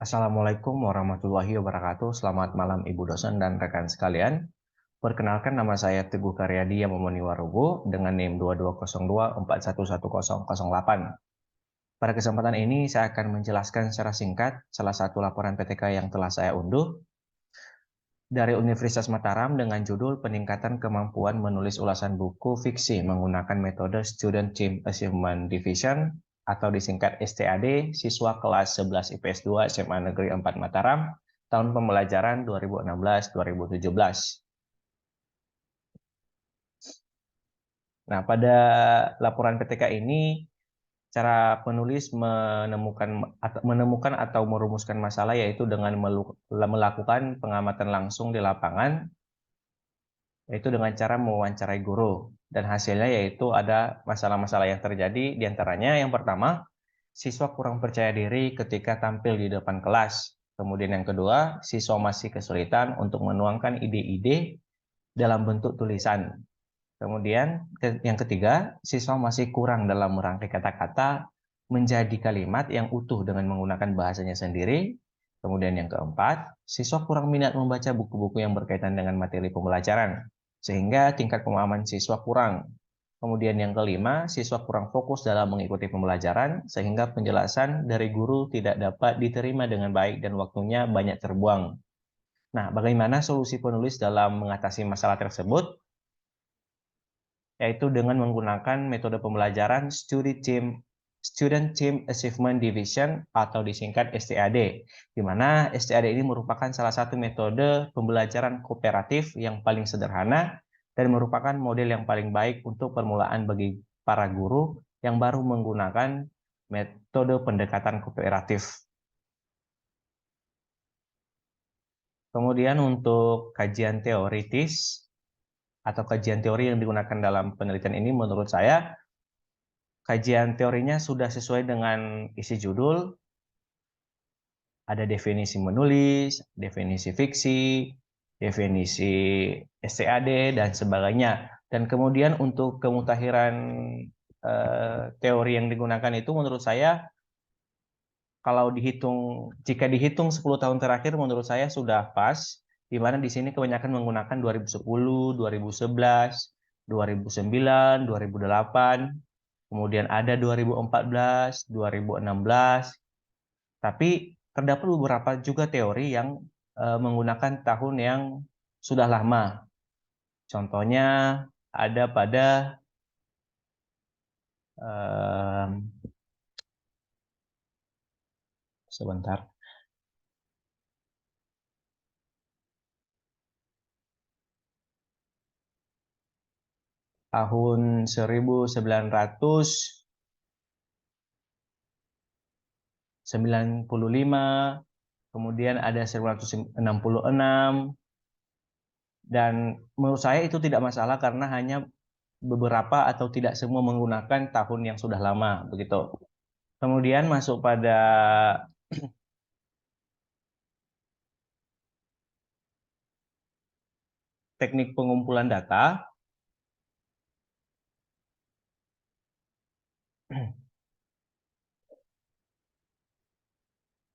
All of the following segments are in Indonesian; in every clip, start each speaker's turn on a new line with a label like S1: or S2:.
S1: Assalamualaikum warahmatullahi wabarakatuh. Selamat malam Ibu dosen dan rekan sekalian. Perkenalkan, nama saya Teguh Karyadi Yamamoni Warugo dengan NIM 2202411008. Pada kesempatan ini saya akan menjelaskan secara singkat salah satu laporan PTK yang telah saya unduh dari Universitas Mataram dengan judul Peningkatan Kemampuan Menulis Ulasan Buku Fiksi Menggunakan Metode Student Team Achievement Division atau disingkat STAD, siswa kelas 11 IPS 2 SMA Negeri 4 Mataram, tahun pembelajaran 2016-2017. Nah, pada laporan PTK ini, cara penulis menemukan atau merumuskan masalah yaitu dengan melakukan pengamatan langsung di lapangan, yaitu dengan cara mewawancarai guru. Dan hasilnya yaitu ada masalah-masalah yang terjadi, diantaranya yang pertama, siswa kurang percaya diri ketika tampil di depan kelas. Kemudian yang kedua, siswa masih kesulitan untuk menuangkan ide-ide dalam bentuk tulisan. Kemudian yang ketiga, siswa masih kurang dalam merangkai kata-kata menjadi kalimat yang utuh dengan menggunakan bahasanya sendiri. Kemudian yang keempat, siswa kurang minat membaca buku-buku yang berkaitan dengan materi pembelajaran, sehingga tingkat pemahaman siswa kurang. Kemudian yang kelima, siswa kurang fokus dalam mengikuti pembelajaran, sehingga penjelasan dari guru tidak dapat diterima dengan baik dan waktunya banyak terbuang. Nah, bagaimana solusi penulis dalam mengatasi masalah tersebut? Yaitu dengan menggunakan metode pembelajaran Student Team Achievement Division atau disingkat STAD, di mana STAD ini merupakan salah satu metode pembelajaran kooperatif yang paling sederhana dan merupakan model yang paling baik untuk permulaan bagi para guru yang baru menggunakan metode pendekatan kooperatif. Kemudian untuk kajian teoritis atau kajian teori yang digunakan dalam penelitian ini, menurut saya kajian teorinya sudah sesuai dengan isi judul. Ada definisi menulis, definisi fiksi, definisi STAD, dan sebagainya. Dan kemudian untuk kemutahiran teori yang digunakan itu menurut saya, kalau jika dihitung 10 tahun terakhir, menurut saya sudah pas, di mana di sini kebanyakan menggunakan 2010, 2011, 2009, 2008, kemudian ada 2014, 2016, tapi terdapat beberapa juga teori yang menggunakan tahun yang sudah lama. Contohnya ada pada sebentar, tahun 1995, kemudian ada 1966, dan menurut saya itu tidak masalah karena hanya beberapa atau tidak semua menggunakan tahun yang sudah lama, begitu. Kemudian masuk pada teknik pengumpulan data.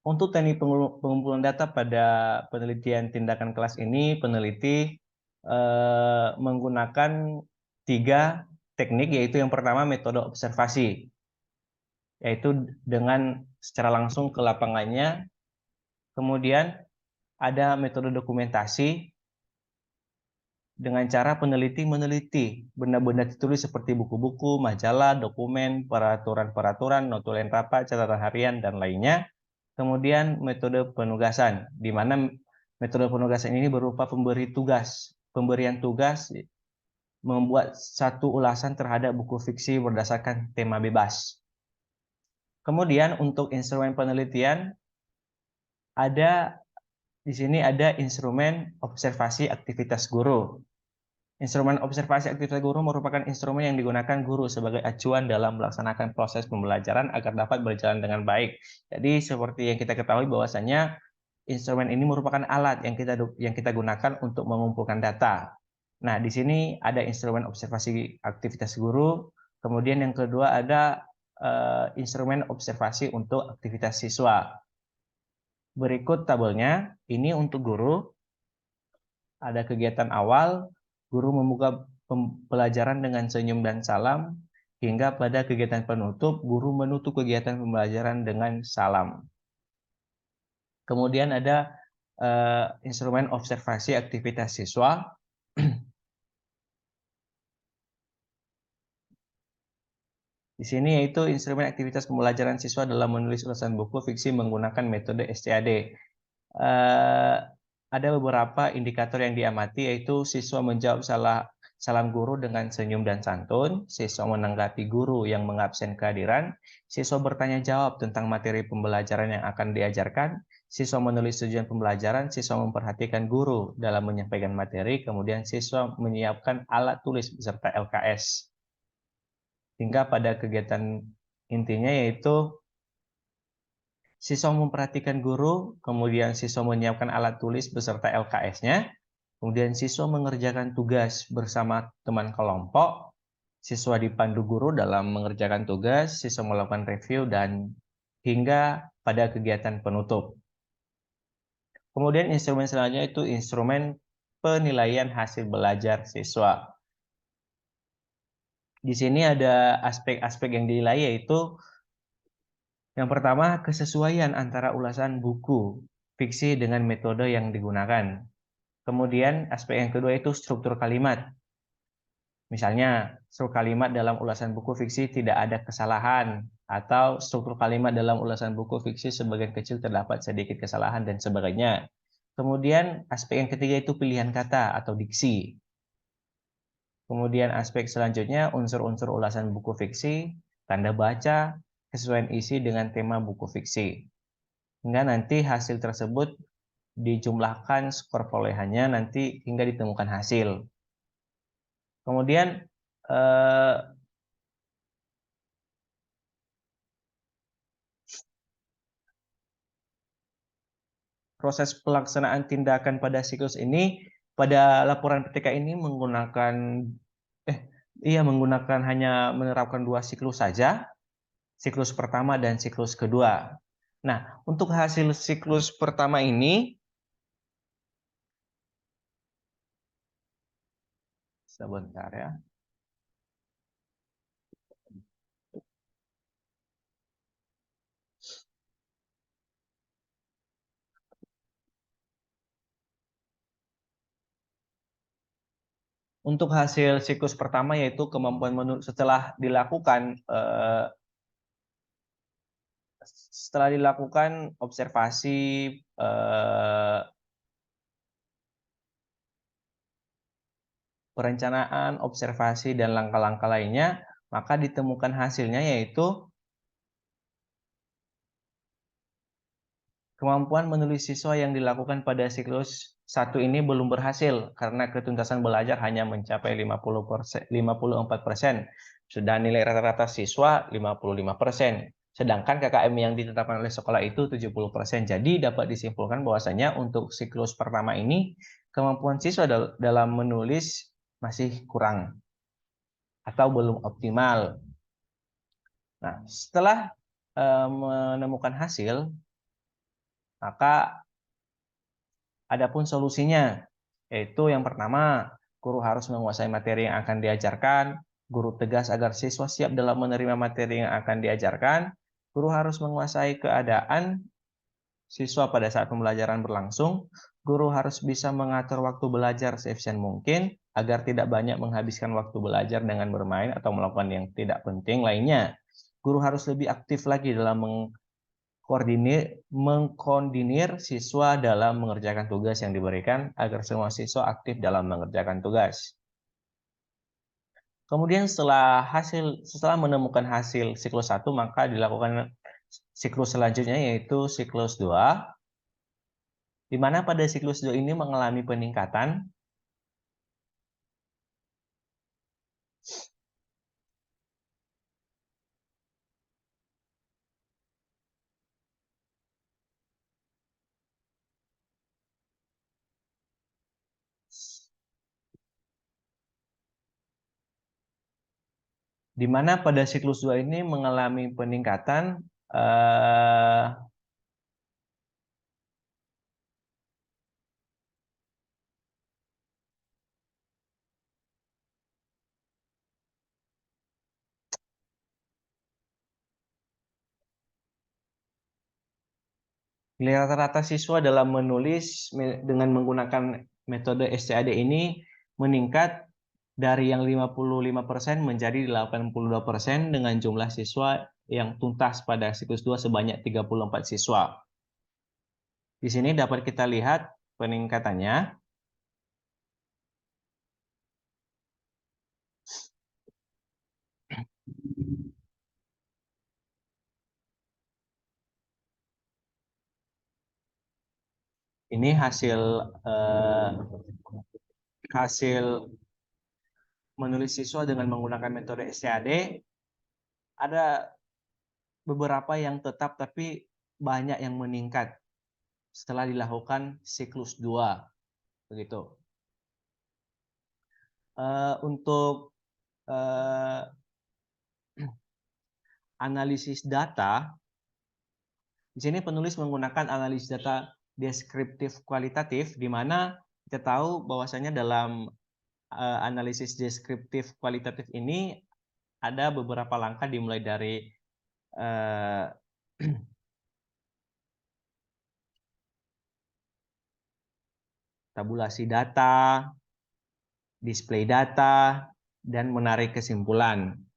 S1: Untuk teknik pengumpulan data pada penelitian tindakan kelas ini, peneliti menggunakan 3 teknik, yaitu yang pertama metode observasi, yaitu dengan secara langsung ke lapangannya. Kemudian ada metode dokumentasi, dengan cara peneliti meneliti benda-benda ditulis seperti buku-buku, majalah, dokumen, peraturan-peraturan, notulen rapat, catatan harian, dan lainnya. Kemudian metode penugasan, di mana metode penugasan ini berupa pemberian tugas membuat satu ulasan terhadap buku fiksi berdasarkan tema bebas. Kemudian untuk instrumen penelitian, di sini ada instrumen observasi aktivitas guru. Instrumen observasi aktivitas guru merupakan instrumen yang digunakan guru sebagai acuan dalam melaksanakan proses pembelajaran agar dapat berjalan dengan baik. Jadi seperti yang kita ketahui bahwasanya instrumen ini merupakan alat yang kita gunakan untuk mengumpulkan data. Nah, di sini ada instrumen observasi aktivitas guru, kemudian yang kedua ada instrumen observasi untuk aktivitas siswa. Berikut tabelnya, ini untuk guru, ada kegiatan awal, guru membuka pelajaran dengan senyum dan salam, hingga pada kegiatan penutup, guru menutup kegiatan pembelajaran dengan salam. Kemudian ada instrumen observasi aktivitas siswa. Di sini yaitu instrumen aktivitas pembelajaran siswa dalam menulis ulasan buku fiksi menggunakan metode SCAD. Ada beberapa indikator yang diamati, yaitu siswa menjawab salam guru dengan senyum dan santun, siswa menanggapi guru yang mengabsen kehadiran, siswa bertanya jawab tentang materi pembelajaran yang akan diajarkan, siswa menulis tujuan pembelajaran, siswa memperhatikan guru dalam menyampaikan materi, kemudian siswa menyiapkan alat tulis beserta LKS. Hingga pada kegiatan intinya yaitu siswa memperhatikan guru, kemudian siswa menyiapkan alat tulis beserta LKS-nya, kemudian siswa mengerjakan tugas bersama teman kelompok, siswa dipandu guru dalam mengerjakan tugas, siswa melakukan review, dan hingga pada kegiatan penutup. Kemudian instrumen selanjutnya itu instrumen penilaian hasil belajar siswa. Di sini ada aspek-aspek yang dinilai, yaitu yang pertama, kesesuaian antara ulasan buku fiksi dengan metode yang digunakan. Kemudian aspek yang kedua itu struktur kalimat. Misalnya, struktur kalimat dalam ulasan buku fiksi tidak ada kesalahan, atau struktur kalimat dalam ulasan buku fiksi sebagian kecil terdapat sedikit kesalahan, dan sebagainya. Kemudian aspek yang ketiga itu pilihan kata atau diksi. Kemudian aspek selanjutnya unsur-unsur ulasan buku fiksi, tanda baca, kesesuaian isi dengan tema buku fiksi. Hingga nanti hasil tersebut dijumlahkan skor perolehannya nanti hingga ditemukan hasil. Kemudian proses pelaksanaan tindakan pada siklus ini, pada laporan PTK ini menggunakan hanya menerapkan 2 siklus saja, siklus pertama dan siklus kedua. Nah, untuk hasil siklus pertama ini, sebentar ya. Untuk hasil siklus pertama yaitu kemampuan setelah dilakukan observasi perencanaan, observasi, dan langkah-langkah lainnya, maka ditemukan hasilnya yaitu kemampuan menulis siswa yang dilakukan pada siklus 1 ini belum berhasil karena ketuntasan belajar hanya mencapai 54%, sedang nilai rata-rata siswa 55%. Sedangkan KKM yang ditetapkan oleh sekolah itu 70%. Jadi dapat disimpulkan bahwasanya untuk siklus pertama ini kemampuan siswa dalam menulis masih kurang atau belum optimal. Nah, setelah menemukan hasil, maka adapun solusinya, yaitu yang pertama, guru harus menguasai materi yang akan diajarkan, guru tegas agar siswa siap dalam menerima materi yang akan diajarkan, guru harus menguasai keadaan siswa pada saat pembelajaran berlangsung, guru harus bisa mengatur waktu belajar seefisien mungkin, agar tidak banyak menghabiskan waktu belajar dengan bermain atau melakukan yang tidak penting lainnya. Guru harus lebih aktif lagi dalam mengkoordinir siswa dalam mengerjakan tugas yang diberikan agar semua siswa aktif dalam mengerjakan tugas. Kemudian setelah menemukan hasil siklus 1, maka dilakukan siklus selanjutnya yaitu siklus 2, di mana pada siklus 2 ini mengalami peningkatan di mana pada siklus 2 ini mengalami peningkatan Nilai rata-rata siswa dalam menulis dengan menggunakan metode SCAD ini meningkat dari yang 55% menjadi 82% dengan jumlah siswa yang tuntas pada siklus 2 sebanyak 34 siswa. Di sini dapat kita lihat peningkatannya. Ini hasil menulis siswa dengan menggunakan metode SCAD. Ada beberapa yang tetap tapi banyak yang meningkat setelah dilakukan siklus 2 begitu. Untuk analisis data, di sini penulis menggunakan analisis data deskriptif kualitatif, di mana kita tahu bahwasanya dalam analisis deskriptif kualitatif ini ada beberapa langkah dimulai dari tabulasi data, display data, dan menarik kesimpulan.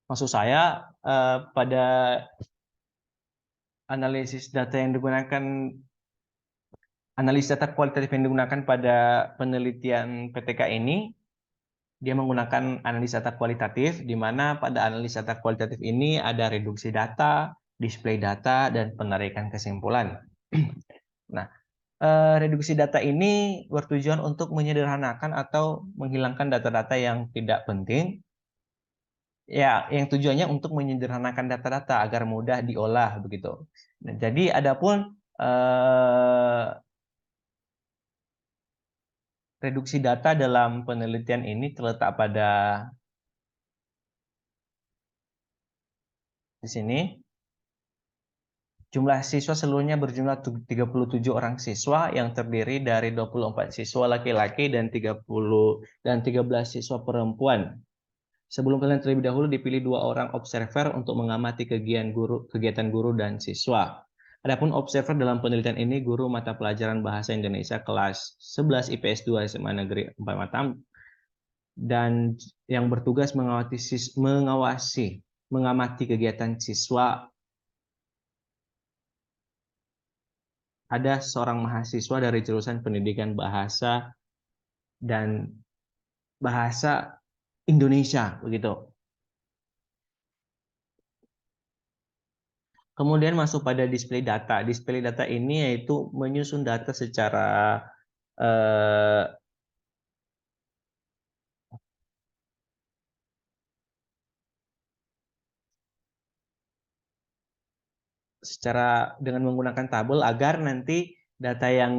S1: Maksud saya pada analisis data kualitatif yang digunakan pada penelitian PTK ini, dia menggunakan analisa data kualitatif, di mana pada analisa data kualitatif ini ada reduksi data, display data, dan penarikan kesimpulan. Nah, reduksi data ini bertujuan untuk menyederhanakan atau menghilangkan data-data yang tidak penting. Ya, yang tujuannya untuk menyederhanakan data-data agar mudah diolah begitu. Nah, jadi adapun reduksi data dalam penelitian ini terletak pada di sini. Jumlah siswa seluruhnya berjumlah 37 orang siswa yang terdiri dari 24 siswa laki-laki dan 13 siswa perempuan. Sebelum kalian terlebih dahulu dipilih 2 orang observer untuk mengamati kegiatan guru dan siswa. Adapun observer dalam penelitian ini guru mata pelajaran Bahasa Indonesia kelas 11 IPS 2 SMA Negeri 4 Batam dan yang bertugas mengamati kegiatan siswa. Ada seorang mahasiswa dari jurusan Pendidikan Bahasa dan Bahasa Indonesia begitu. Kemudian masuk pada display data. Display data ini yaitu menyusun data secara dengan menggunakan tabel agar nanti data yang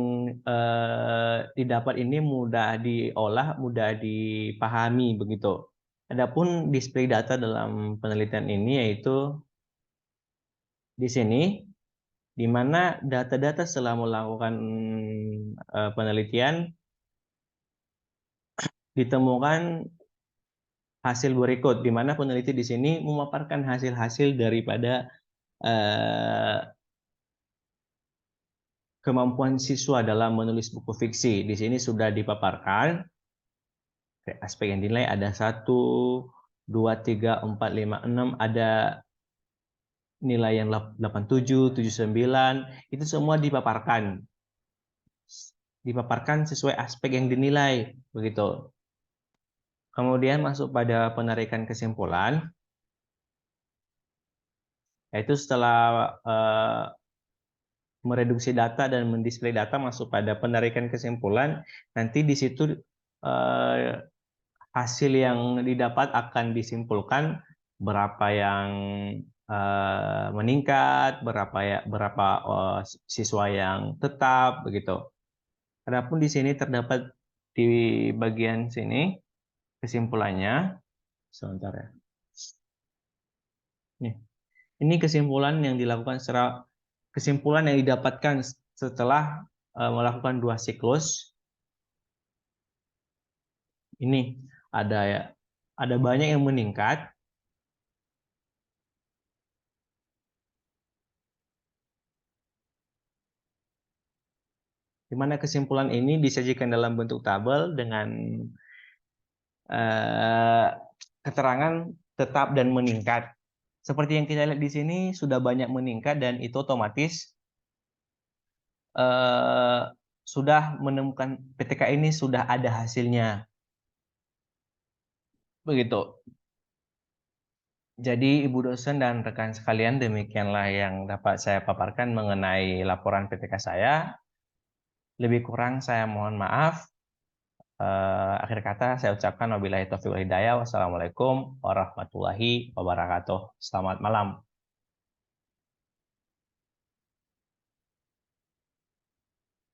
S1: didapat ini mudah diolah, mudah dipahami begitu. Adapun display data dalam penelitian ini yaitu di sini, di mana data-data setelah melakukan penelitian ditemukan hasil berikut, di mana peneliti di sini memaparkan hasil-hasil daripada kemampuan siswa dalam menulis buku fiksi. Di sini sudah dipaparkan aspek yang dinilai ada 1, 2, 3, 4, 5, 6, ada nilai yang 87, 79, itu semua dipaparkan sesuai aspek yang dinilai begitu. Kemudian masuk pada penarikan kesimpulan, yaitu setelah mereduksi data dan mendisplay data masuk pada penarikan kesimpulan, nanti di situ hasil yang didapat akan disimpulkan berapa yang meningkat, berapa siswa yang tetap begitu. Adapun di sini terdapat di bagian sini kesimpulannya. Sebentar ya. Nih, ini kesimpulan yang didapatkan setelah melakukan 2 siklus. Ini ada banyak yang meningkat. Di mana kesimpulan ini disajikan dalam bentuk tabel dengan keterangan tetap dan meningkat. Seperti yang kita lihat di sini sudah banyak meningkat dan itu otomatis sudah menemukan PTK ini sudah ada hasilnya. Begitu. Jadi Ibu dosen dan rekan sekalian, demikianlah yang dapat saya paparkan mengenai laporan PTK saya. Lebih kurang saya mohon maaf. Akhir kata saya ucapkan wabillahi taufiq wal hidayah. Wassalamualaikum warahmatullahi wabarakatuh. Selamat malam.